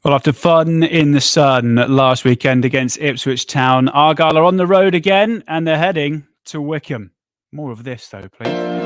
Well, after fun in the sun last weekend against Ipswich Town, Argyle are on the road again and they're heading to Wycombe. More of this, though, please.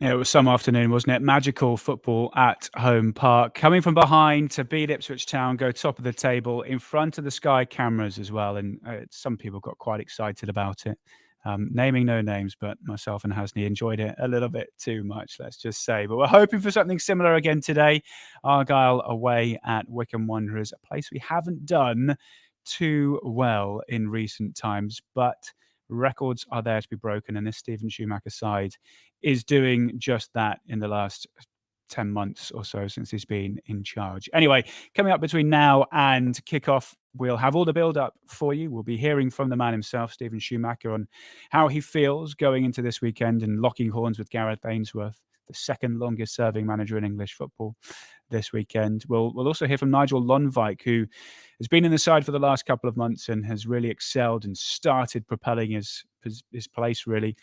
Yeah, it was some afternoon, wasn't it? Magical football at home park. Coming from behind to beat Ipswich Town, go top of the table in front of the Sky cameras as well. And some people got quite excited about it. Naming no names, but myself and Hasni enjoyed it a little bit too much, let's just say. But we're hoping for something similar again today. Argyle away at Wycombe Wanderers, a place we haven't done too well in recent times, but records are there to be broken, and this Stephen Schumacher side is doing just that in the last 10 months or so since he's been in charge. Anyway, coming up between now and kickoff, we'll have all the build-up for you. We'll be hearing from the man himself, Stephen Schumacher, on how he feels going into this weekend and locking horns with Gareth Ainsworth, the second longest serving manager in English football this weekend. We'll also hear from Nigel Lonvike, who has been in the side for the last couple of months and has really excelled and started propelling his place really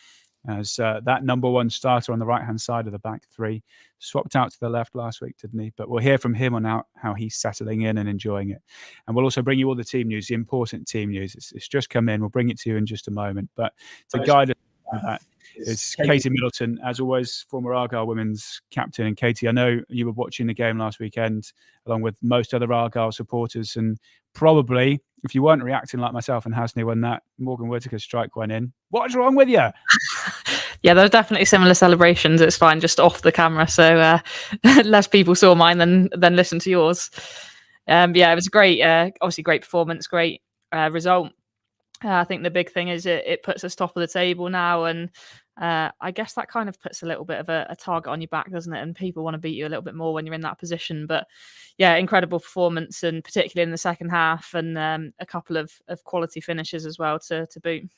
as that number one starter on the right-hand side of the back three. Swapped out to the left last week, didn't he? But we'll hear from him on how he's settling in and enjoying it. And we'll also bring you all the team news, the important team news. It's just come in. We'll bring it to you in just a moment. But to guide us through that is Katie Middleton, as always, former Argyle women's captain. And Katie, I know you were watching the game last weekend along with most other Argyle supporters, and probably if you weren't reacting like myself and Hasni when that Morgan Whittaker strike went in, what's wrong with you? Yeah, there were definitely similar celebrations. It's fine, just off the camera, so less people saw mine than listened to yours. Yeah, it was great. Obviously, great performance, great result. I think the big thing is it puts us top of the table now, and I guess that kind of puts a little bit of a target on your back, doesn't it? And people want to beat you a little bit more when you're in that position. But yeah, incredible performance, and particularly in the second half, and a couple of quality finishes as well to boot.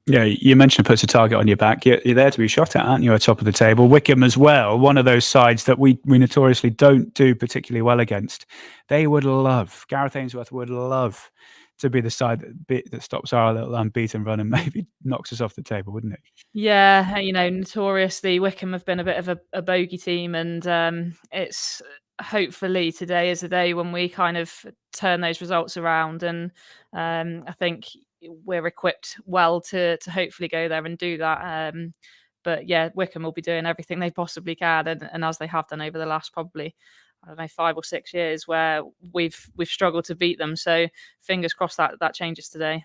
Yeah, you mentioned it puts a target on your back. You're there to be shot at, aren't you, at top of the table? Wycombe as well, one of those sides that we notoriously don't do particularly well against. They would love, Gareth Ainsworth would love to be the side that stops our little unbeaten run and maybe knocks us off the table, wouldn't it? Yeah, notoriously Wycombe have been a bit of a bogey team, and it's hopefully today is the day when we kind of turn those results around, and I think we're equipped well to hopefully go there and do that. But yeah, Wycombe will be doing everything they possibly can, and as they have done over the last probably, I don't know, 5 or 6 years where we've struggled to beat them. So fingers crossed that changes today.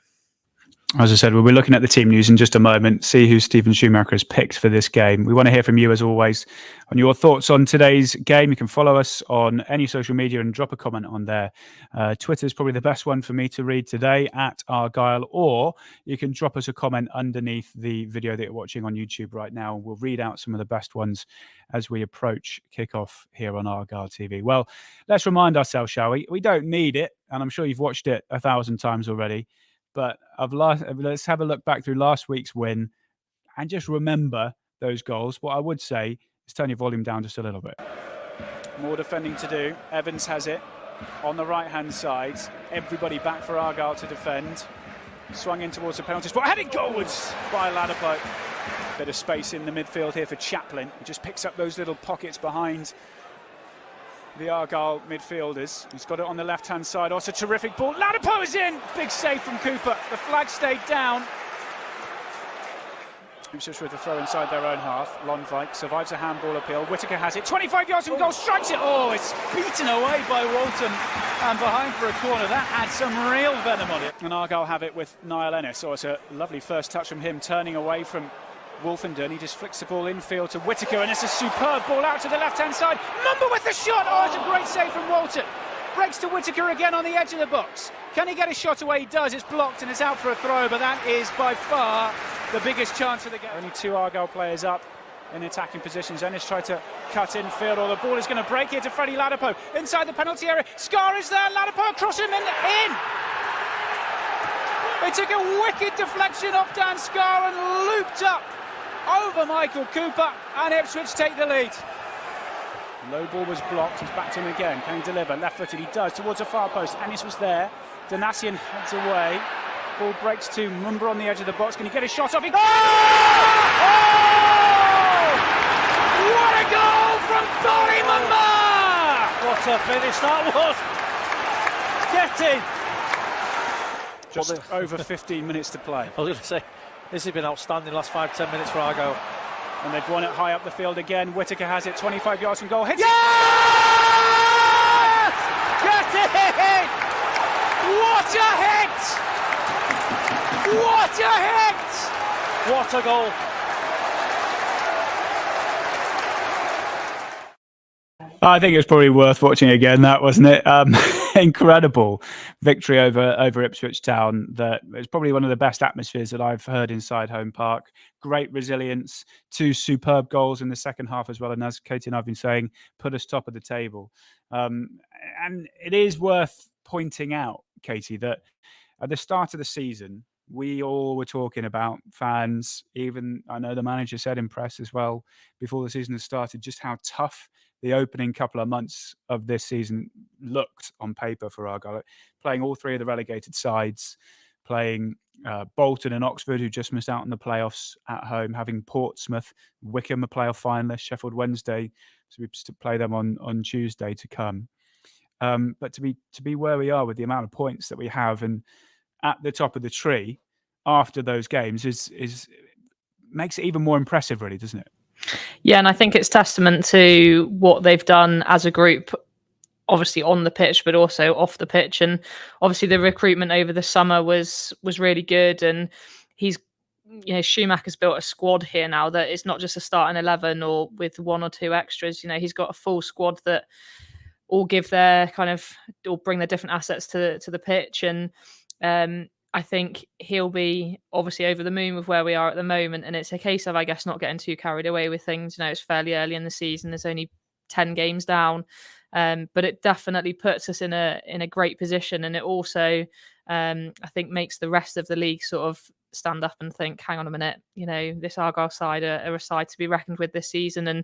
As I said, we'll be looking at the team news in just a moment, see who Stephen Schumacher has picked for this game. We want to hear from you, as always, on your thoughts on today's game. You can follow us on any social media and drop a comment on there. Twitter is probably the best one for me to read today, @Argyle, or you can drop us a comment underneath the video that you're watching on YouTube right now. We'll read out some of the best ones as we approach kickoff here on Argyle TV. Well, let's remind ourselves, shall we? We don't need it, and I'm sure you've watched it 1,000 times already. But let's have a look back through last week's win and just remember those goals. What I would say is turn your volume down just a little bit. More defending to do. Evans has it on the right-hand side. Everybody back for Argyle to defend. Swung in towards the penalty spot. Had it goalwards by Ladapo. Bit of space in the midfield here for Chaplin. He just picks up those little pockets behind the Argyle midfielders. He's got it on the left-hand side. Also terrific ball. Ladapo is in. Big save from Cooper. The flag stayed down. Ipswich with the throw inside their own half. Londvik survives a handball appeal. Whittaker has it. 25 yards from goal. Strikes it. Oh, it's beaten away by Walton and behind for a corner. That had some real venom on it. And Argyle have it with Niall Ennis. Oh, it's a lovely first touch from him, turning away from Wolfenden. He just flicks the ball infield to Whittaker, and it's a superb ball out to the left-hand side. Mumba with the shot. Oh, it's a great save from Walton. Breaks to Whittaker again on the edge of the box. Can he get a shot away? He does. It's blocked and it's out for a throw, but that is by far the biggest chance of the game. Only 2 Argyle players up in attacking positions. Ennis tried to cut infield, or the ball is going to break here to Freddie Ladapo. Inside the penalty area. Scar is there. Ladapo across him and in. They took a wicked deflection off Dan Scar and looped up over Michael Cooper, and Ipswich take the lead. Low ball was blocked. He's back to him again. Can he deliver? Left-footed, he does, towards a far post. Ennis was there. Donatian heads away. Ball breaks to Mumba on the edge of the box. Can he get a shot off? Oh! What a goal from Dolly Mumba! What a finish that was! Get in! Just over 15 minutes to play. I was going to say, this has been outstanding last 5-10 minutes for Argyle. And they've won it high up the field again. Whittaker has it, 25 yards from goal. Hits yes! Get it! What a hit! What a hit! What a goal! I think it was probably worth watching again, that, wasn't it? Incredible victory over Ipswich Town. That it's probably one of the best atmospheres that I've heard inside Home Park. Great resilience, 2 superb goals in the second half as well. And as Katie and I've been saying, put us top of the table. And it is worth pointing out, Katie, that at the start of the season, we all were talking about, fans, even I know the manager said in press as well, before the season had started, just how tough the opening couple of months of this season looked on paper for Argyle. Playing all 3 of the relegated sides, playing Bolton and Oxford, who just missed out on the playoffs at home, having Portsmouth, Wycombe, a playoff finalist, Sheffield Wednesday, so we play them on Tuesday to come. But to be where we are with the amount of points that we have and at the top of the tree after those games is makes it even more impressive, really, doesn't it? Yeah, and I think it's testament to what they've done as a group, obviously on the pitch, but also off the pitch. And obviously the recruitment over the summer was really good. And Schumacher's built a squad here now that is not just a starting 11 or with 1 or 2 extras. He's got a full squad that all give their or bring their different assets to the pitch. And I think he'll be obviously over the moon with where we are at the moment. And it's a case of, I guess, not getting too carried away with things. It's fairly early in the season. There's only 10 games down. But it definitely puts us in a great position. And it also, I think, makes the rest of the league sort of stand up and think, hang on a minute, this Argyle side are a side to be reckoned with this season. And,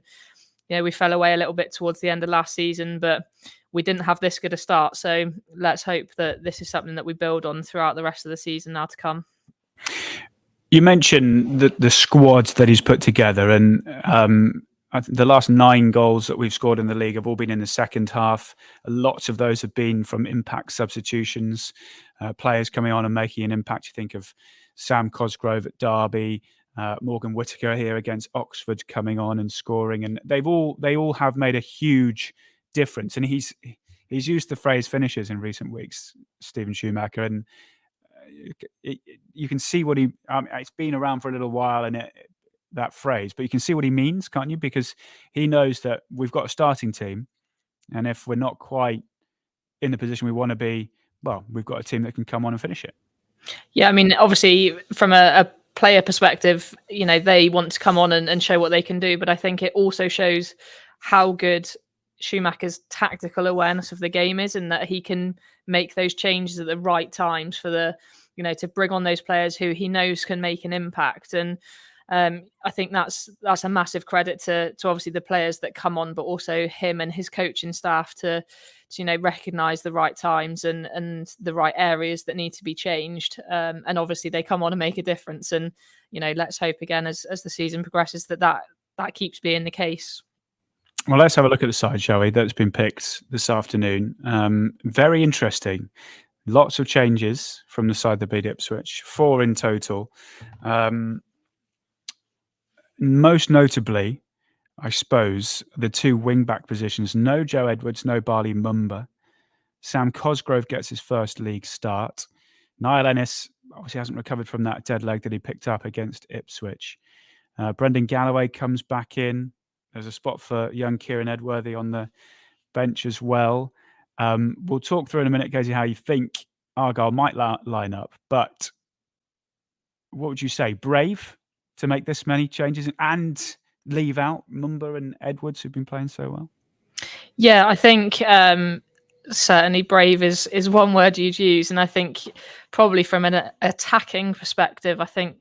we fell away a little bit towards the end of last season, but we didn't have this good a start. So let's hope that this is something that we build on throughout the rest of the season now to come. You mentioned the squad that he's put together, and the last 9 goals that we've scored in the league have all been in the second half. Lots of those have been from impact substitutions, players coming on and making an impact. You think of Sam Cosgrove at Derby, Morgan Whittaker here against Oxford coming on and scoring, and they all have made a huge difference. And he's used the phrase finishers in recent weeks, Stephen Schumacher, and you can see what he. It's been around for a little while, and that phrase, but you can see what he means, can't you? Because he knows that we've got a starting team, and if we're not quite in the position we want to be, well, we've got a team that can come on and finish it. Yeah, I mean, obviously, from a player perspective, they want to come on and show what they can do, but I think it also shows how good Schumacher's tactical awareness of the game is, and that he can make those changes at the right times for to bring on those players who he knows can make an impact. And I think that's a massive credit to obviously the players that come on, but also him and his coaching staff to recognize the right times and the right areas that need to be changed. And obviously they come on and make a difference. And let's hope again as the season progresses that keeps being the case. Well, let's have a look at the side, shall we? That's been picked this afternoon. Very interesting. Lots of changes from the side that beat Ipswich, 4 in total. Most notably, I suppose, the 2 wing-back positions. No Joe Edwards, no Barley Mumba. Sam Cosgrove gets his first league start. Niall Ennis obviously hasn't recovered from that dead leg that he picked up against Ipswich. Brendan Galloway comes back in. There's a spot for young Kieran Edworthy on the bench as well. We'll talk through in a minute, Casey, how you think Argyle might line up. But what would you say? Brave to make this many changes and leave out Mumba and Edwards, who've been playing so well? Yeah, I think certainly brave is one word you'd use. And I think probably from an attacking perspective, I think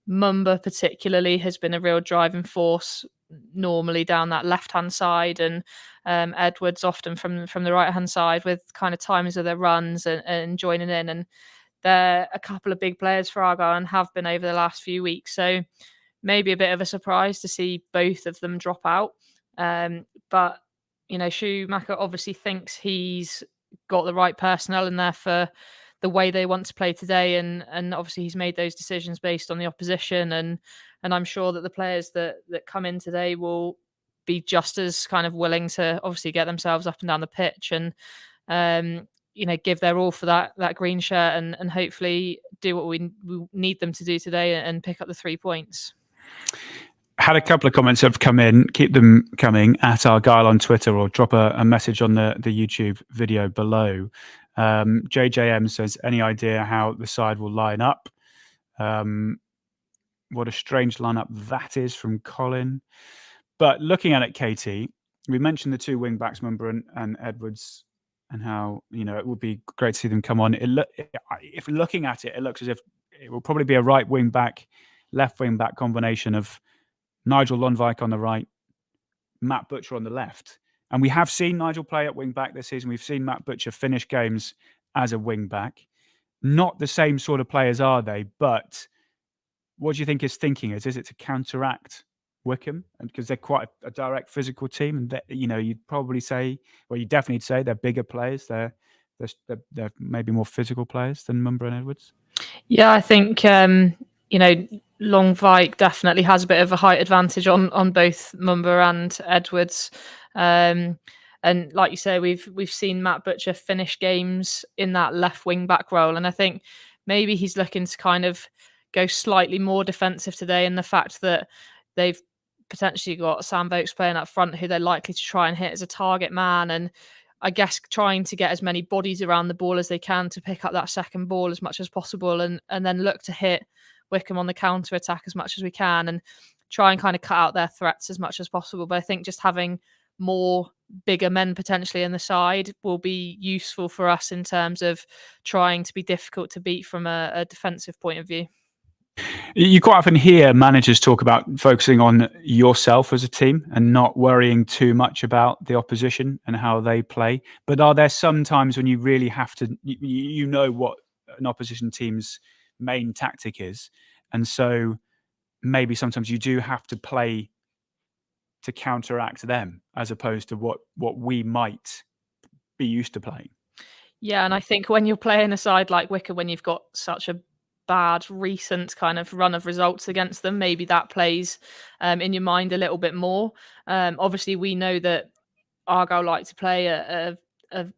Mumba particularly has been a real driving force normally down that left-hand side, and Edwards often from the right-hand side with kind of timings of their runs and joining in. And they're a couple of big players for Argyle and have been over the last few weeks. So maybe a bit of a surprise to see both of them drop out. But, Schumacher obviously thinks he's got the right personnel in there for the way they want to play today. And obviously he's made those decisions based on the opposition. And I'm sure that the players that come in today will be just as kind of willing to obviously get themselves up and down the pitch and, give their all for that green shirt and hopefully do what we need them to do today and pick up the 3 points. Had a couple of comments have come in. Keep them coming at Argyle on Twitter, or drop a message on the YouTube video below. JJM says, any idea how the side will line up? What a strange lineup that is, from Colin. But looking at it, Katie, we mentioned the 2 wing backs, Mumba and Edwards, and how it would be great to see them come on. If looking at it, it looks as if it will probably be a right wing back, left wing back combination of Nigel Lonvike on the right, Matt Butcher on the left. And we have seen Nigel play at wing back this season. We've seen Matt Butcher finish games as a wing back. Not the same sort of players, are they? But what do you think his thinking is? Is it to counteract Wycombe? And because they're quite a direct physical team, and you'd probably say, well, you definitely say they're bigger players. They're maybe more physical players than Mumba and Edwards. Yeah, I think Lonvike definitely has a bit of a height advantage on both Mumba and Edwards. And like you say, we've seen Matt Butcher finish games in that left wing back role, and I think maybe he's looking to kind of go slightly more defensive today, in the fact that they've potentially got Sam Vokes playing up front, who they're likely to try and hit as a target man, and I guess trying to get as many bodies around the ball as they can to pick up that second ball as much as possible, and then look to hit Wycombe on the counter attack as much as we can, and try and kind of cut out their threats as much as possible. But I think just having more bigger men potentially in the side will be useful for us in terms of trying to be difficult to beat from a defensive point of view. You quite often hear managers talk about focusing on yourself as a team and not worrying too much about the opposition and how they play. But are there some times when you really have to, what an opposition team's main tactic is, and so maybe sometimes you do have to play to counteract them as opposed to what we might be used to playing? Yeah, and I think when you're playing a side like Wycombe, when you've got such a bad recent kind of run of results against them, maybe that plays in your mind a little bit more. Obviously, we know that Argyle like to play an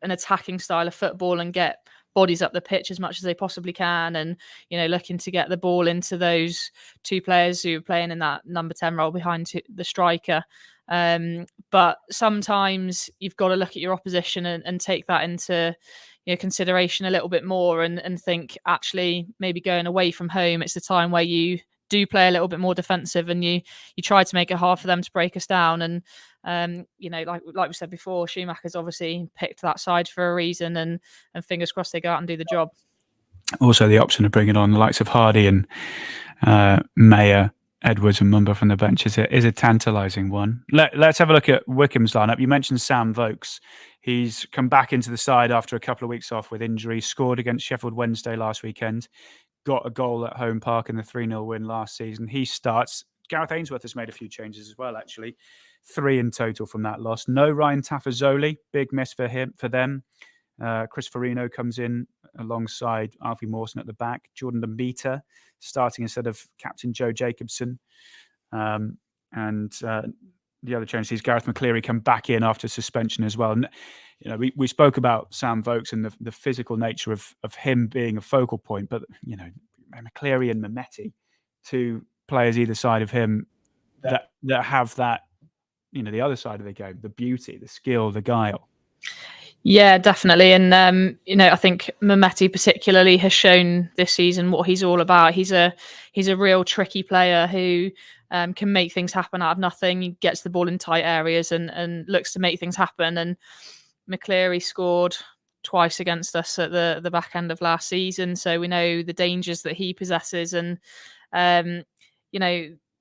attacking style of football and get bodies up the pitch as much as they possibly can, and looking to get the ball into those two players who are playing in that number 10 role behind the striker. But sometimes you've got to look at your opposition and take that into consideration a little bit more, and think actually maybe going away from home, it's the time where you do play a little bit more defensive, and you try to make it hard for them to break us down. And like we said before, Schumacher's obviously picked that side for a reason, and fingers crossed they go out and do the job. Also, the option of bringing on the likes of Hardy and Mayer, Edwards and Mumba from the bench is a tantalising one. Let's have a look at Wycombe's lineup. You mentioned Sam Vokes. He's come back into the side after a couple of weeks off with injury, scored against Sheffield Wednesday last weekend, got a goal at Home Park in the 3-0 win last season. He starts. Gareth Ainsworth has made a few changes as well, actually. 3 in total from that loss. No Ryan Tafazoli, big miss for them. Chris Farino comes in alongside Alfie Mawson at the back. Jordan Lambita starting instead of captain Joe Jacobson. And the other change is Gareth McCleary come back in after suspension as well. And we spoke about Sam Vokes and the physical nature of him being a focal point, but McCleary and Mehmeti, 2 players either side of him that have that, the other side of the game, the beauty, the skill, the guile. Yeah, definitely. And, I think Mehmeti particularly has shown this season what he's all about. He's a real tricky player who can make things happen out of nothing. He gets the ball in tight areas and looks to make things happen. And McCleary scored twice against us at the back end of last season. So we know the dangers that he possesses. And,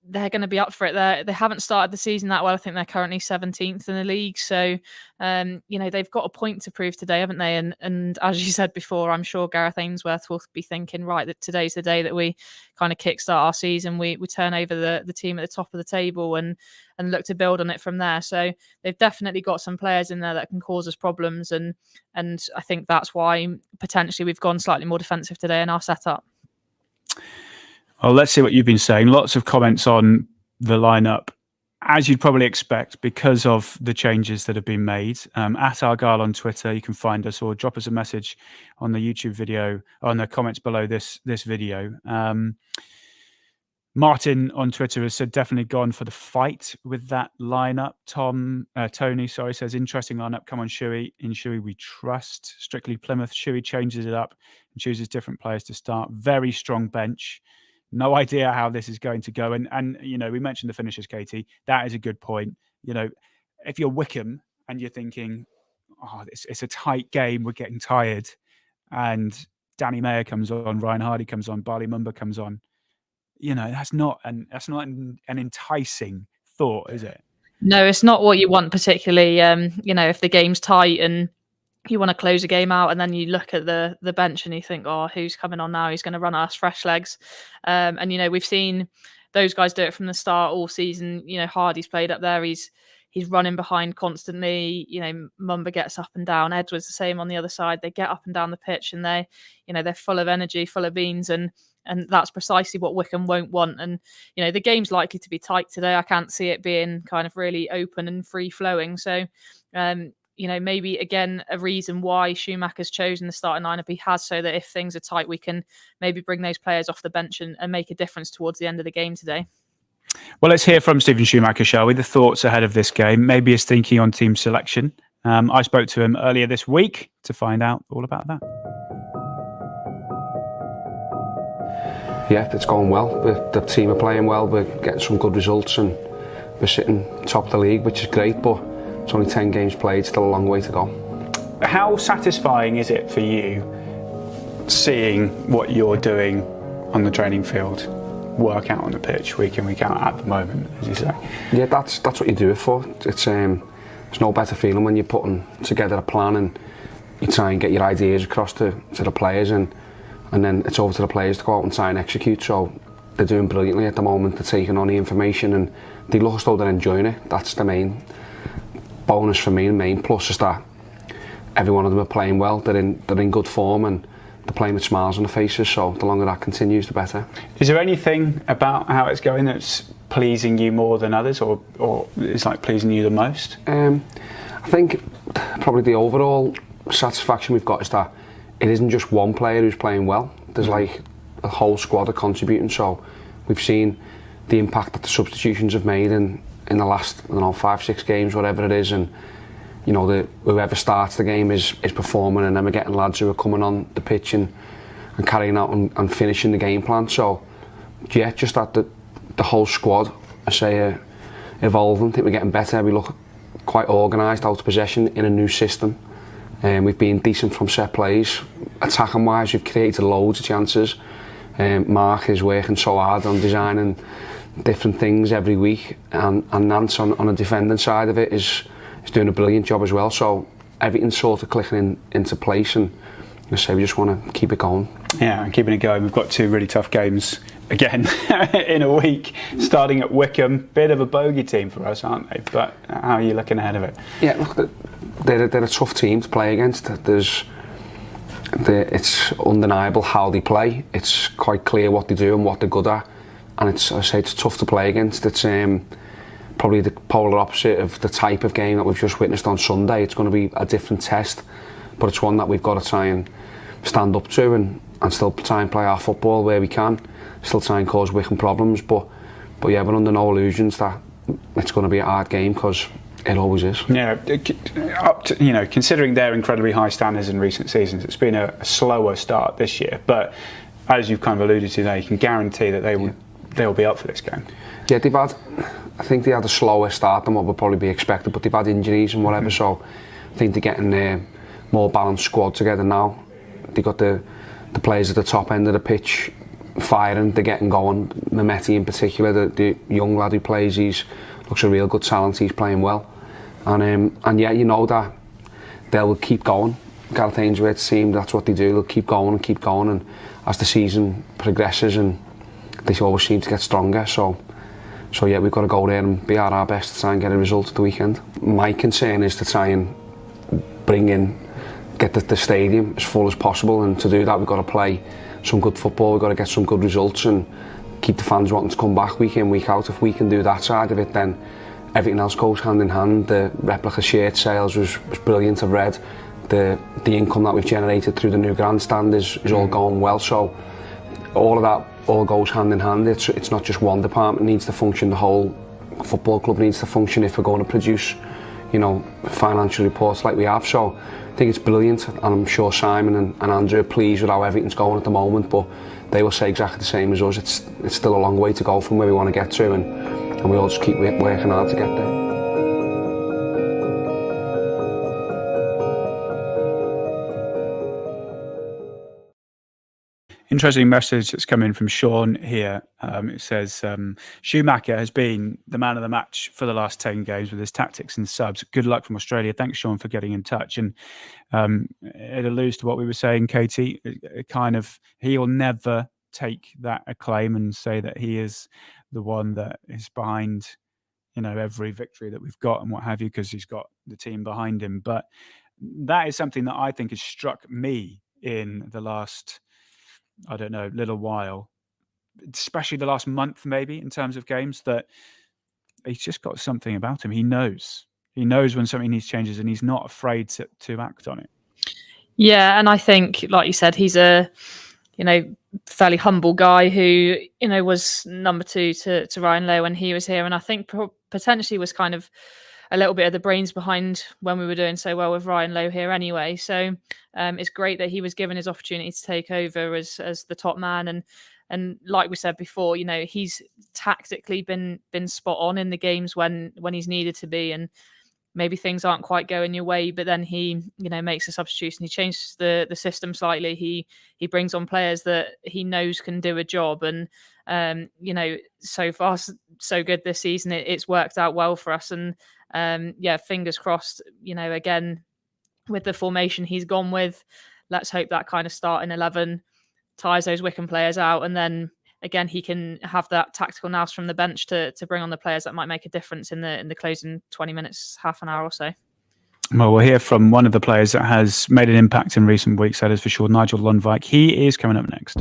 they're going to be up for it. They haven't started the season that well. I think they're currently 17th in the league. So, they've got a point to prove today, haven't they? And as you said before, I'm sure Gareth Ainsworth will be thinking, right, that today's the day that we kind of kickstart our season. We turn over the team at the top of the table and look to build on it from there. So they've definitely got some players in there that can cause us problems. And I think that's why potentially we've gone slightly more defensive today in our setup. Well, let's see what you've been saying. Lots of comments on the lineup, as you'd probably expect, because of the changes that have been made. At Argyle on Twitter, you can find us, or drop us a message on the YouTube video, on the comments below this video. Martin on Twitter has said definitely gone for the fight with that lineup. Tony says interesting lineup. Come on, Shuey. In Shuey we trust. Strictly Plymouth. Shuey changes it up and chooses different players to start. Very strong bench. No idea how this is going to go. And we mentioned the finishers, Katie. That is a good point. If you're Wycombe and you're thinking, it's a tight game, we're getting tired, and Danny Mayer comes on, Ryan Hardy comes on, Barley Mumba comes on, that's not an enticing thought, is it? No, it's not what you want, particularly, if the game's tight and you want to close a game out, and then you look at the bench and you think, who's coming on now? He's going to run us fresh legs. And we've seen those guys do it from the start all season. Hardy's played up there. He's running behind constantly. Mumba gets up and down. Edwards the same on the other side. They get up and down the pitch, and they're full of energy, full of beans, and that's precisely what Wycombe won't want. And the game's likely to be tight today. I can't see it being kind of really open and free flowing. So maybe again a reason why Schumacher's chosen the starting lineup he has, so that if things are tight, we can maybe bring those players off the bench and make a difference towards the end of the game today. Well, let's hear from Stephen Schumacher, shall we? The thoughts ahead of this game, maybe his thinking on team selection. I spoke to him earlier this week to find out all about that. Yeah, it's going well. The team are playing well. We're getting some good results, and we're sitting top of the league, which is great, but it's only 10 games played, still a long way to go. How satisfying is it for you seeing what you're doing on the training field work out on the pitch week in, week out at the moment, as you say? Yeah, that's what you do it for. It's there's no better feeling when you're putting together a plan and you try and get your ideas across to the players, and then it's over to the players to go out and try and execute. So they're doing brilliantly at the moment. They're taking on the information and they look as though they're enjoying it. That's the main bonus for me, and main plus is that every one of them are playing well. They're in good form and they're playing with smiles on their faces, so the longer that continues, the better. Is there anything about how it's going that's pleasing you more than others, or is like pleasing you the most? I think probably the overall satisfaction we've got is that it isn't just one player who's playing well. There's like a whole squad are contributing. So we've seen the impact that the substitutions have made in the last 5-6 games, whatever it is, and you know whoever starts the game is performing, and then we're getting lads who are coming on the pitch and carrying out and finishing the game plan. So yeah, just that the whole squad, I say, evolving. I think we're getting better. We look quite organised out of possession in a new system. We've been decent from set plays. Attacking wise, we've created loads of chances. Mark is working so hard on designing different things every week, and Nance on the defending side of it is doing a brilliant job as well. So everything's sort of clicking into place, and I say we just want to keep it going. Yeah, and keeping it going. We've got 2 really tough games again in a week, starting at Wycombe. Bit of a bogey team for us, aren't they? But how are you looking ahead of it? Yeah, look, they're a tough team to play against. It's undeniable how they play. It's quite clear what they do and what they're good at, and it's tough to play against. It's probably the polar opposite of the type of game that we've just witnessed on Sunday. It's going to be a different test, but it's one that we've got to try and stand up to and still try and play our football where we can, still try and cause Wycombe problems. But yeah, we're under no illusions that it's going to be a hard game, because it always is. Yeah, up to, considering their incredibly high standards in recent seasons, it's been a slower start this year. But as you've kind of alluded to, you can guarantee that they'll be up for this game. Yeah, I think they had a slower start than what would probably be expected, but they've had injuries and whatever. So I think they're getting a more balanced squad together now. They got the players at the top end of the pitch firing, they're getting going. Mehmeti in particular, the young lad who plays, looks a real good talent. He's playing well, and yeah, you know that they'll keep going. Gareth Ainsworth's team, that's what they do. They'll keep going, and as the season progresses, and they always seem to get stronger. So yeah, we've got to go there and be at our best to try and get a result at the weekend. My concern is to try and get the stadium as full as possible, and to do that we've got to play some good football. We've got to get some good results and keep the fans wanting to come back week in, week out. If we can do that side of it, then everything else goes hand in hand. The replica shirt sales was brilliant. I've read the income that we've generated through the new grandstand is all going well. So all of that all goes hand in hand. It's not just one department needs to function. The whole football club needs to function if we're going to produce, financial reports like we have. So I think it's brilliant, and I'm sure Simon and Andrew are pleased with how everything's going at the moment, but they will say exactly the same as us. It's still a long way to go from where we want to get to, and we all just keep working hard to get there. Interesting message that's come in from Sean here. It says, Schumacher has been the man of the match for the last 10 games with his tactics and subs. Good luck from Australia. Thanks, Sean, for getting in touch. And it alludes to what we were saying, Katie. He'll never take that acclaim and say that he is the one that is behind, every victory that we've got and what have you, because he's got the team behind him. But that is something that I think has struck me in the last, little while, especially the last month, maybe, in terms of games, that he's just got something about him. He knows when something needs changes, and he's not afraid to act on it. Yeah, and I think, like you said, he's a fairly humble guy who was number 2 to Ryan Lowe when he was here, and I think potentially was kind of a little bit of the brains behind when we were doing so well with Ryan Lowe here anyway. So it's great that he was given his opportunity to take over as the top man, and like we said before, he's tactically been spot on in the games when he's needed to be, and maybe things aren't quite going your way, but then he makes a substitution. He changes the system slightly. He brings on players that he knows can do a job, and so far so good this season. It's worked out well for us, and fingers crossed, again, with the formation he's gone with, let's hope that kind of starting 11 tires those Wycombe players out, and then again he can have that tactical nous from the bench to bring on the players that might make a difference in the closing 20 minutes, half an hour or so. Well, we'll hear from one of the players that has made an impact in recent weeks, that is for sure, Nigel Lundvik. He is coming up next.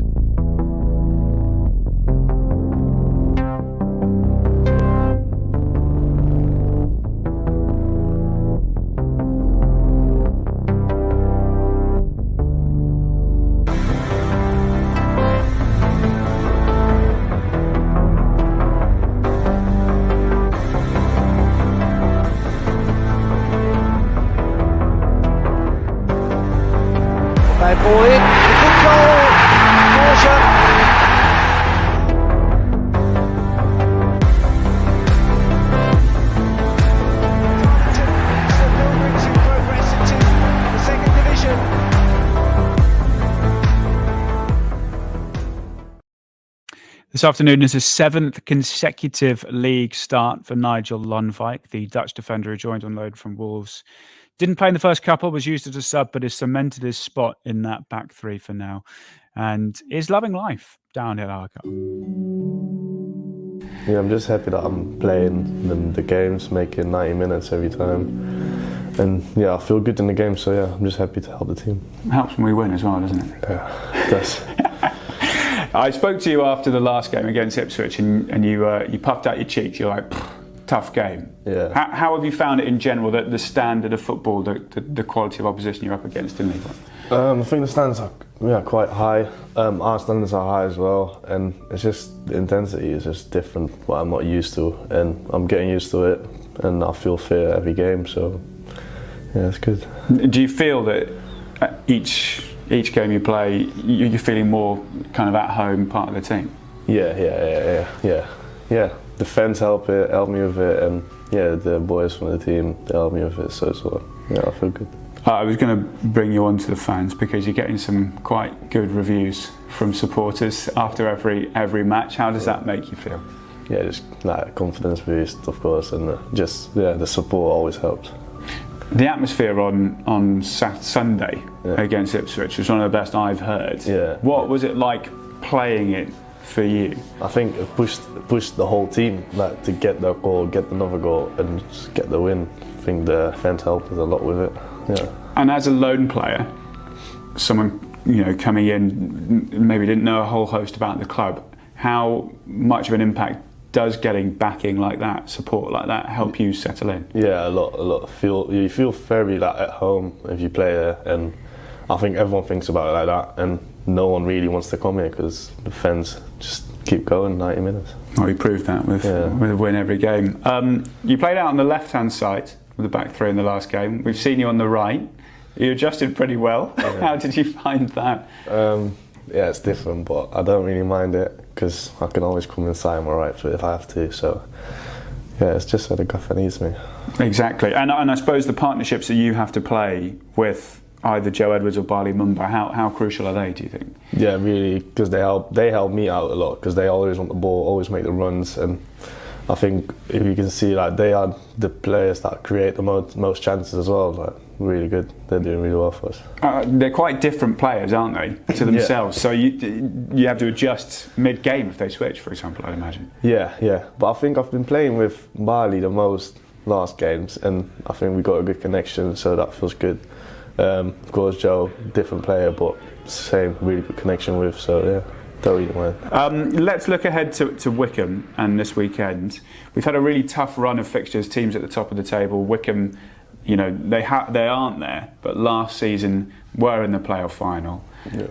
ball in. A good goal. Water. Progress into the second division. This afternoon is his 7th consecutive league start for Nigel Lundvik, the Dutch defender who joined on loan from Wolves. Didn't play in the first couple, was used as a sub, but has cemented his spot in that back three for now and is loving life down at Argyle. Yeah, I'm just happy that I'm playing the games, making 90 minutes every time. And yeah, I feel good in the game, so yeah, I'm just happy to help the team. It helps when we win as well, doesn't it? Yeah, it does. I spoke to you after the last game against Ipswich, and you puffed out your cheeks. You're like, tough game. Yeah. How have you found it in general, the standard of football, the quality of opposition you're up against in League One? I think the standards are quite high. Our standards are high as well, and it's just the intensity is just different. What I'm not used to, and I'm getting used to it, and I feel fear every game. So yeah, it's good. Do you feel that each game you play, you're feeling more kind of at home, part of the team? Yeah. The fans help me with it, and yeah, the boys from the team, they help me with it. So yeah, I feel good. I was going to bring you on to the fans because you're getting some quite good reviews from supporters after every match. How does that make you feel? Yeah, just like confidence boost, of course, and the support always helps. The atmosphere on Sunday against Ipswich was one of the best I've heard. Yeah. What was it like playing it for you? I think it pushed the whole team to get the goal, get another goal, and just get the win. I think the fans helped us a lot with it. Yeah. And as a lone player, someone coming in maybe didn't know a whole host about the club. How much of an impact does getting backing like that, support like that, help you settle in? Yeah, a lot. You feel very at home if you play there, and I think everyone thinks about it like that, and no one really wants to come here because the fans just keep going 90 minutes. Well, you proved that with a win every game. You played out on the left-hand side with the back three in the last game. We've seen you on the right. You adjusted pretty well. Yeah. How did you find that? Yeah, it's different, but I don't really mind it because I can always come inside my right foot if I have to. So yeah, it's just where the gaffer needs me. Exactly, and I suppose the partnerships that you have to play with either Joe Edwards or Barley Mumba, how crucial are they, do you think? Yeah, really, because they help me out a lot because they always want the ball, always make the runs, and I think if you can see they are the players that create the most chances as well. Really good. They're doing really well for us. They're quite different players, aren't they, to themselves? Yeah. So you have to adjust mid-game if they switch, for example, I'd imagine. Yeah. But I think I've been playing with Barley the most last games, and I think we got a good connection, so that feels good. Of course, Joe, different player, but same really good connection with. So yeah. Don't really mind. Let's look ahead to Wycombe and this weekend. We've had a really tough run of fixtures, teams at the top of the table. Wycombe, they aren't there, but last season were in the playoff final. Yeah.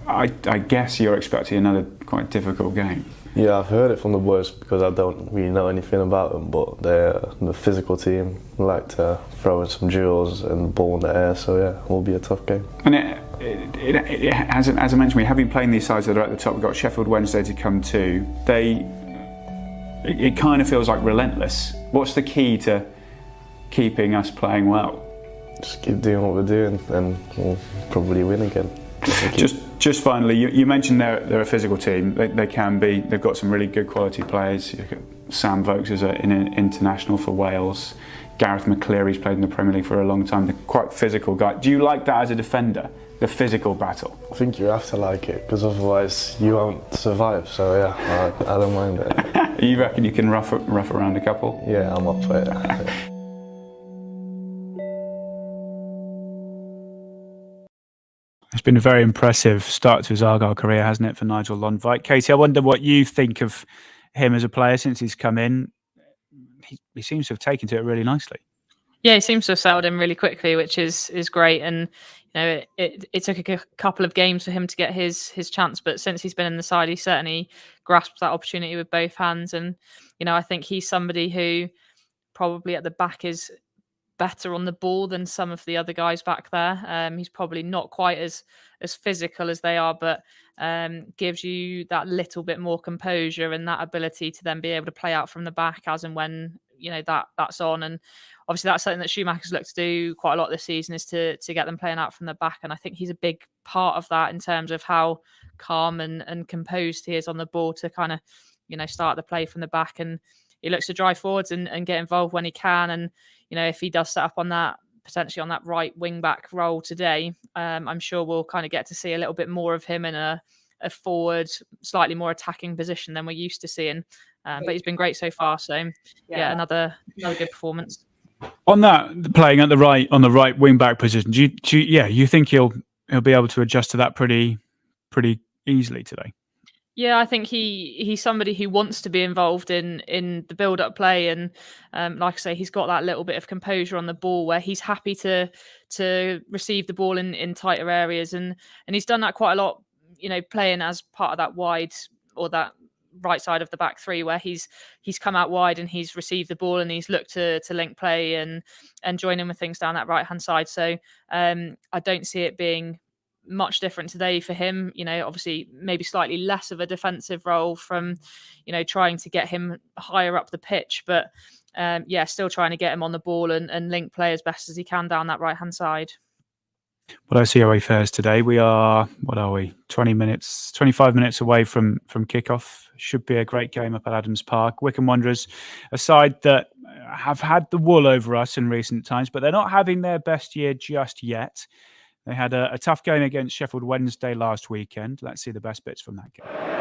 I guess you're expecting another quite difficult game. Yeah, I've heard it from the boys because I don't really know anything about them, but they're the physical team, like to throw in some duels and ball in the air, so yeah, it will be a tough game. And as I mentioned, we have been playing these sides that are at the top. We've got Sheffield Wednesday to come too. It kind of feels like relentless. What's the key to keeping us playing well? Just keep doing what we're doing and we'll probably win again. Just finally, you mentioned they're a physical team. They can be. They've got some really good quality players. You've got Sam Vokes is an international for Wales. Gareth McCleary's played in the Premier League for a long time. They're quite physical guy. Do you like that as a defender, the physical battle? I think you have to like it because otherwise you won't survive. So yeah, I don't mind it. You reckon you can rough around a couple? Yeah, I'm up for it. It's been a very impressive start to his Argyle career, hasn't it, for Nigel Lundvik? Katie, I wonder what you think of him as a player since he's come in. He seems to have taken to it really nicely. Yeah, he seems to have settled in really quickly, which is great. And it took a couple of games for him to get his chance, but since he's been in the side, he certainly grasped that opportunity with both hands. And I think he's somebody who probably at the back is better on the ball than some of the other guys back there. He's probably not quite as physical as they are, but gives you that little bit more composure and that ability to then be able to play out from the back as and when that's on. And obviously that's something that Schumacher's looked to do quite a lot this season, is to get them playing out from the back. And I think he's a big part of that in terms of how calm and composed he is on the ball to kind of start the play from the back. And he looks to drive forwards and get involved when he can. And if he does set up on that, potentially on that right wing back role today, I'm sure we'll kind of get to see a little bit more of him in a forward, slightly more attacking position than we're used to seeing. But he's been great so far. So yeah, another good performance. On that, playing at the right wing back position, do you think he'll be able to adjust to that pretty easily today? Yeah, I think he's somebody who wants to be involved in the build-up play, and like I say, he's got that little bit of composure on the ball where he's happy to receive the ball in tighter areas, and he's done that quite a lot. Playing as part of that wide or that right side of the back three, where he's come out wide and he's received the ball and he's looked to link play and join in with things down that right hand side. So I don't see it being much different today for him. Obviously maybe slightly less of a defensive role from trying to get him higher up the pitch, but still trying to get him on the ball and link play as best as he can down that right hand side. Well, I see how he fares today. We are, 25 minutes away from kickoff. Should be a great game up at Adams Park. Wycombe Wanderers, a side that have had the wool over us in recent times, but they're not having their best year just yet. They had a tough game against Sheffield Wednesday last weekend. Let's see the best bits from that game.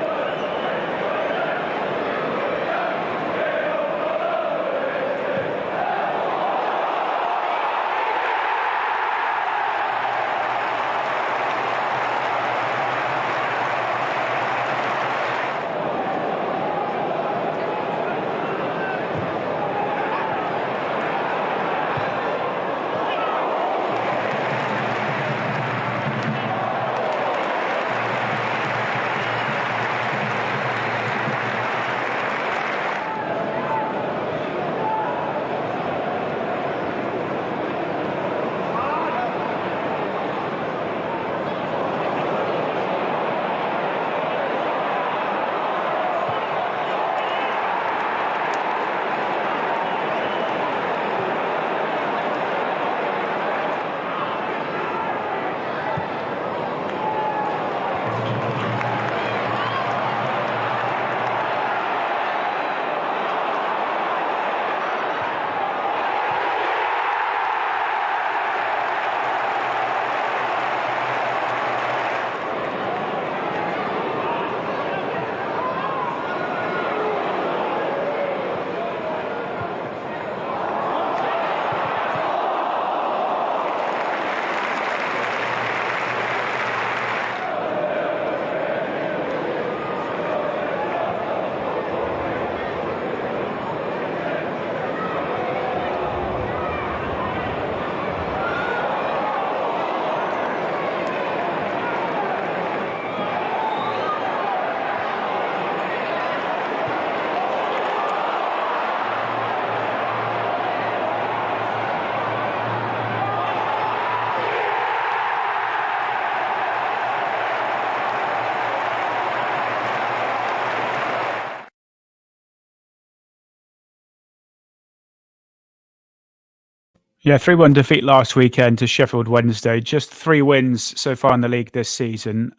Yeah, 3-1 defeat last weekend to Sheffield Wednesday. Just 3 wins so far in the league this season.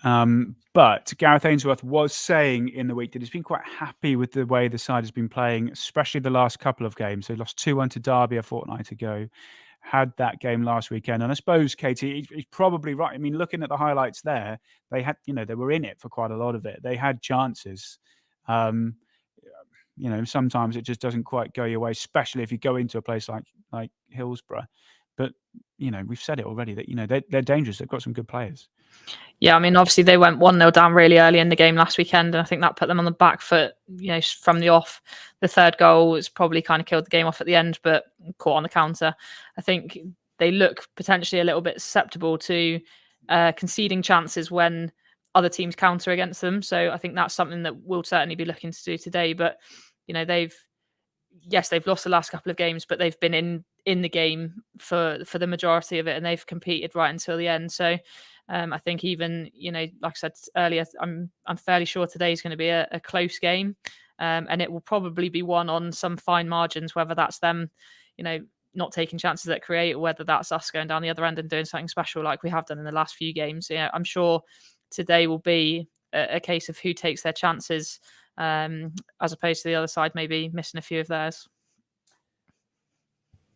But Gareth Ainsworth was saying in the week that he's been quite happy with the way the side has been playing, especially the last couple of games. So he lost 2-1 to Derby a fortnight ago, had that game last weekend. And I suppose, Katie, he's probably right. I mean, looking at the highlights there, they had, they were in it for quite a lot of it. They had chances. Sometimes it just doesn't quite go your way, especially if you go into a place like Hillsborough. But, we've said it already that, they're dangerous. They've got some good players. Yeah, I mean, obviously they went 1-0 down really early in the game last weekend, and I think that put them on the back foot, from the off. The third goal was probably kind of killed the game off at the end, but caught on the counter. I think they look potentially a little bit susceptible to conceding chances when other teams counter against them. So I think that's something that we'll certainly be looking to do today. But, they've yes, they've lost the last couple of games, but they've been in the game for the majority of it, and they've competed right until the end. So I think even, like I said earlier, I'm fairly sure today's going to be a close game, and it will probably be won on some fine margins, whether that's them, not taking chances at create, or whether that's us going down the other end and doing something special like we have done in the last few games. I'm sure today will be a case of who takes their chances, as opposed to the other side maybe missing a few of theirs.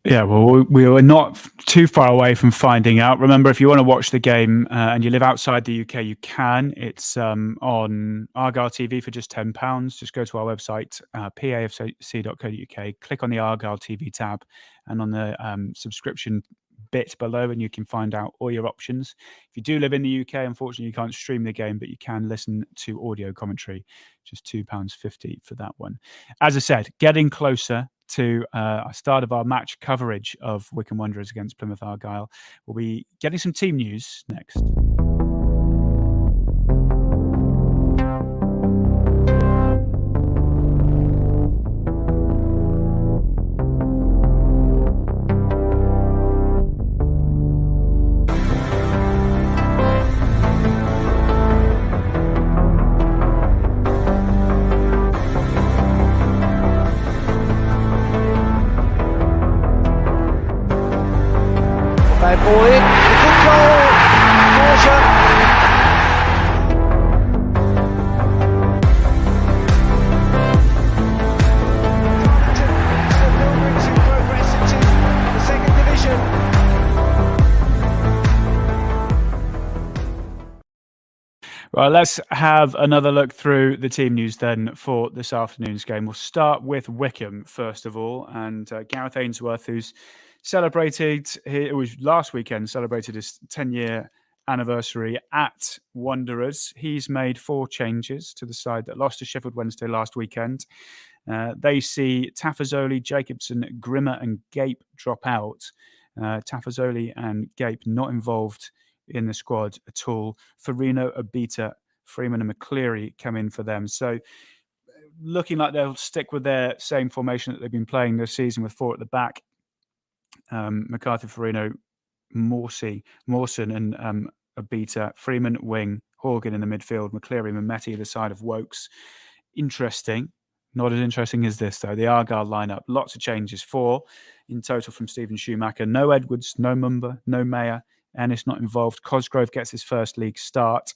Yeah, well, we were not too far away from finding out. Remember, if you want to watch the game and you live outside the UK, you can. It's on Argyle TV for just £10. Just go to our website, pafc.co.uk, click on the Argyle TV tab, and on the subscription bit below, and you can find out all your options. If you do live in the UK, unfortunately, you can't stream the game, but you can listen to audio commentary. Just £2.50 for that one. As I said, getting closer to start of our match coverage of Wycombe Wanderers against Plymouth Argyle. We'll be getting some team news next. Ball in, a good goal, progress into the second division. Right, let's have another look through the team news then for this afternoon's game. We'll start with Wycombe first of all, and Gareth Ainsworth, who's celebrated, it was last weekend, celebrated his 10-year anniversary at Wanderers. He's made 4 changes to the side that lost to Sheffield Wednesday last weekend. They see Tafazoli, Jacobson, Grimmer and Gape drop out. Tafazoli and Gape not involved in the squad at all. Farino, Abita, Freeman and McCleary come in for them. So looking like they'll stick with their same formation that they've been playing this season with 4 at the back. McCarthy, Farino, Mawson and Abita, Freeman wing, Horgan in the midfield, McCleary and Mehmeti the side of Wokes. Interesting. Not as interesting as this, though. The Argyle lineup, lots of changes. 4 in total from Stephen Schumacher. No Edwards, no Mumba, no Mayer. Ennis not involved. Cosgrove gets his first league start.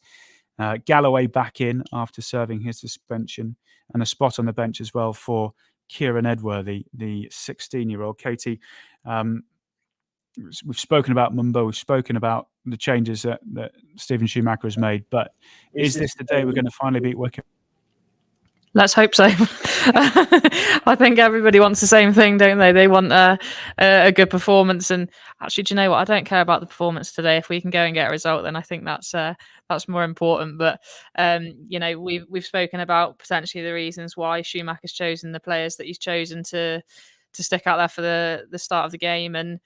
Galloway back in after serving his suspension. And a spot on the bench as well for Kieran Edworthy, the 16-year-old. Katie, we've spoken about Mumbo, we've spoken about the changes that Stephen Schumacher has made, but is this the day we're going to finally beat Wycombe? Let's hope so. I think everybody wants the same thing, don't they? They want a good performance. And actually, do you know what? I don't care about the performance today. If we can go and get a result, then I think that's more important. But we've spoken about potentially the reasons why Schumacher's chosen the players that he's chosen to stick out there for the start of the game. And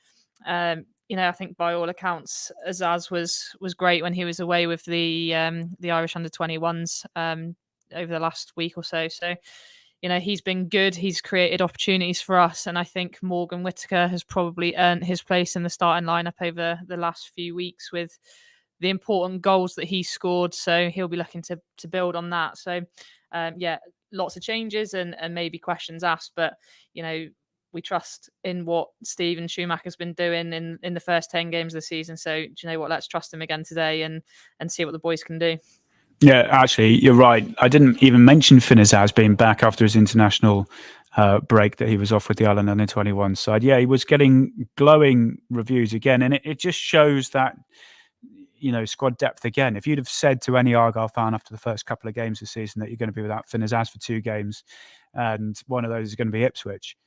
I think by all accounts, Azaz was great when he was away with the Irish under-21s. Over the last week or so. So, he's been good. He's created opportunities for us. And I think Morgan Whittaker has probably earned his place in the starting lineup over the last few weeks with the important goals that he scored. So he'll be looking to build on that. So, lots of changes and maybe questions asked. But, we trust in what Stephen Schumacher's been doing in the first 10 games of the season. So, do you know what? Let's trust him again today and see what the boys can do. Yeah, actually, you're right. I didn't even mention Finn Azaz being back after his international break that he was off with the Ireland under-21 side. Yeah, he was getting glowing reviews again. And it just shows that, squad depth again. If you'd have said to any Argyle fan after the first couple of games this season that you're going to be without Finn Azaz for 2 games and one of those is going to be Ipswich,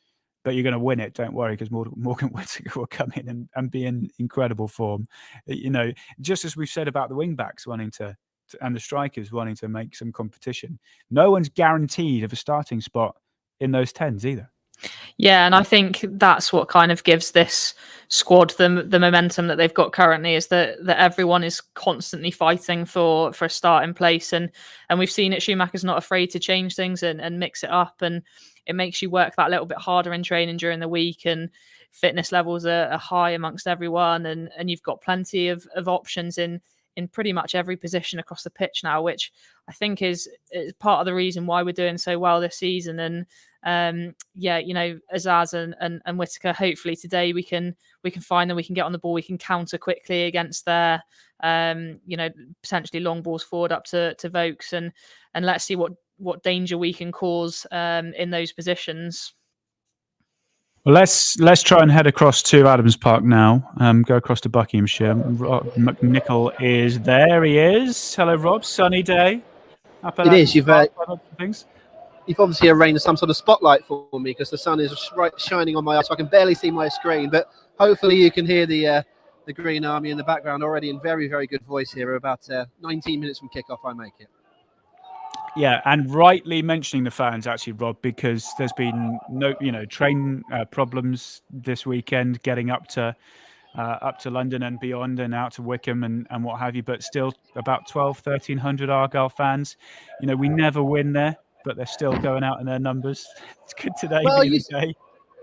but you're going to win it, don't worry, because Morgan Whittaker will come in and be in incredible form. Just as we've said about the wing-backs wanting to and the strikers wanting to make some competition. No one's guaranteed of a starting spot in those 10s either. Yeah, and I think that's what kind of gives this squad the momentum that they've got currently, is that everyone is constantly fighting for a start in place, and we've seen it. Schumacher's not afraid to change things and mix it up, and it makes you work that little bit harder in training during the week, and fitness levels are high amongst everyone, and you've got plenty of options in pretty much every position across the pitch now, which I think is part of the reason why we're doing so well this season. And Azaz and Whittaker, hopefully today we can find them, we can get on the ball, we can counter quickly against their potentially long balls forward up to Vokes, and let's see what danger we can cause in those positions. Well, let's try and head across to Adams Park now. Go across to Buckinghamshire. Rob McNichol is there. He is. Hello, Rob. Sunny day. It is. You've obviously arranged some sort of spotlight for me because the sun is shining on my eyes, so I can barely see my screen. But hopefully you can hear the Green Army in the background already in very, very good voice here. We're about 19 minutes from kickoff. I make it. Yeah, and rightly mentioning the fans, actually, Rob, because there's been no, train problems this weekend getting up to London and beyond, and out to Wycombe and what have you. But still, about 1,300 Argyle fans. We never win there, but they're still going out in their numbers. It's good today. Well, being the day.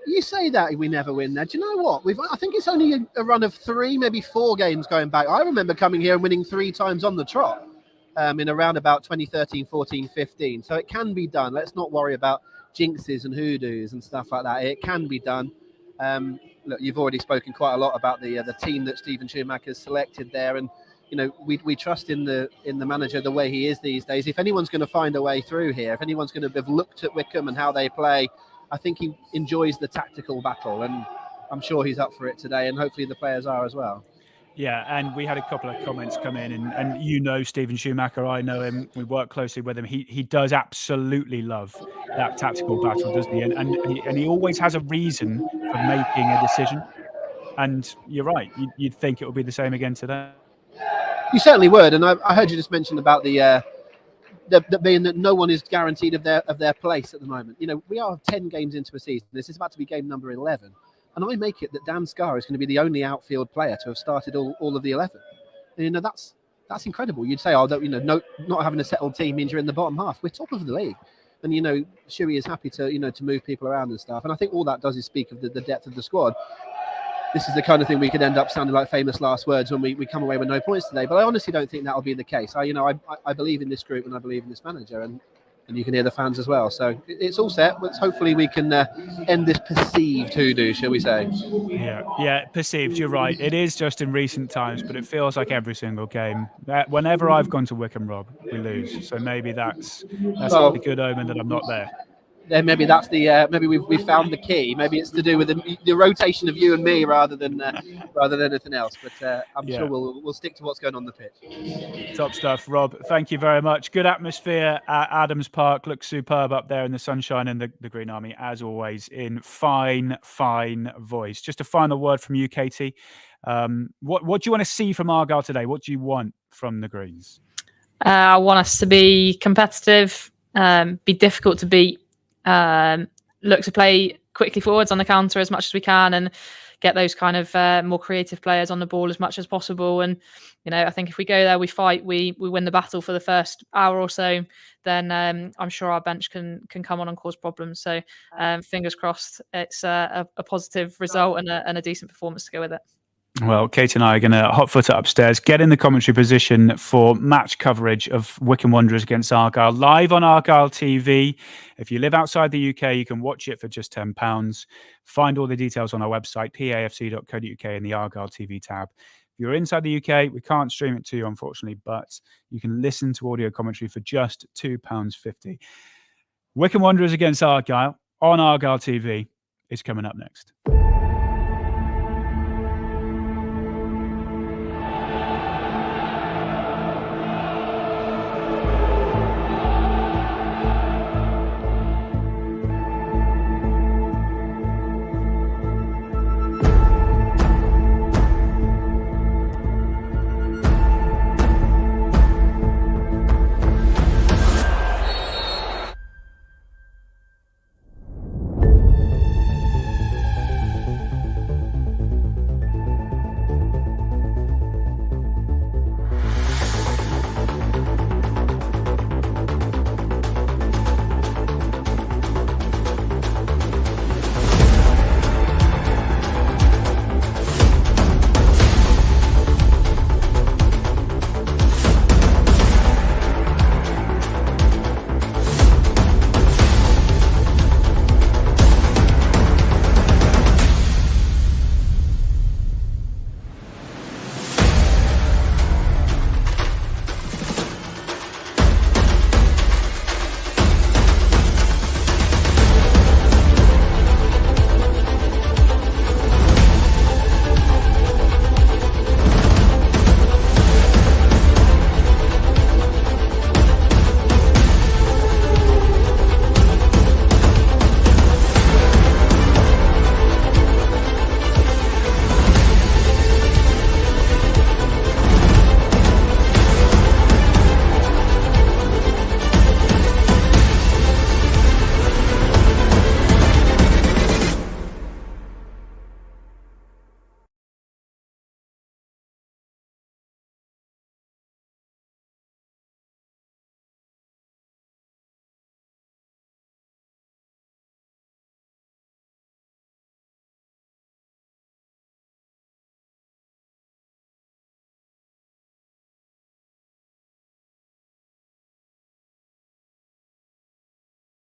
You say that we never win there. Do you know what? I think it's only a run of 3, maybe 4 games going back. I remember coming here and winning 3 times on the trot. In around about 2013, 14, 15. So it can be done. Let's not worry about jinxes and hoodoos and stuff like that. It can be done. Look, you've already spoken quite a lot about the team that Stephen Schumacher's selected there, and we trust in the manager the way he is these days. If anyone's going to find a way through here, if anyone's going to have looked at Wycombe and how they play, I think he enjoys the tactical battle, and I'm sure he's up for it today, and hopefully the players are as well. Yeah, and we had a couple of comments come in, and Stephen Schumacher, I know him, we work closely with him. He does absolutely love that tactical battle, doesn't he? And he always has a reason for making a decision. And you're right, you'd think it would be the same again today. You certainly would, and I heard you just mention about the being that no one is guaranteed of their place at the moment. We are 10 games into a season. This is about to be game number 11. And I make it that Dan Scarr is going to be the only outfield player to have started all of the 11. And, that's incredible. You'd say, not having a settled team means you're in the bottom half. We're top of the league. And, Shuey is happy to move people around and stuff. And I think all that does is speak of the depth of the squad. This is the kind of thing we could end up sounding like famous last words when we come away with no points today. But I honestly don't think that'll be the case. I believe in this group and I believe in this manager. And you can hear the fans as well. So it's all set. But hopefully we can end this perceived hoodoo, shall we say? Yeah, perceived. You're right. It is just in recent times, but it feels like every single game. Whenever I've gone to Wycombe, Rob, we lose. So maybe that's a good omen that I'm not there. Then maybe that's maybe we've found the key. Maybe it's to do with the rotation of you and me rather than anything else. But I'm sure we'll stick to what's going on the pitch. Top stuff, Rob. Thank you very much. Good atmosphere at Adams Park. Looks superb up there in the sunshine, and the Green Army, as always, in fine voice. Just a final word from you, Katie. What do you want to see from Argyle today? What do you want from the Greens? I want us to be competitive, be difficult to beat. Look to play quickly forwards on the counter as much as we can, and get those kind of more creative players on the ball as much as possible. And I think if we go there, we fight, we win the battle for the first hour or so, then I'm sure our bench can come on and cause problems. So fingers crossed, it's a positive result and a decent performance to go with it. Well, Kate and I are going to hot foot it upstairs, get in the commentary position for match coverage of Wycombe Wanderers against Argyle, live on Argyle TV. If you live outside the UK, you can watch it for just £10. Find all the details on our website, pafc.co.uk, in the Argyle TV tab. If you're inside the UK, we can't stream it to you, unfortunately, but you can listen to audio commentary for just £2.50. Wycombe Wanderers against Argyle on Argyle TV is coming up next.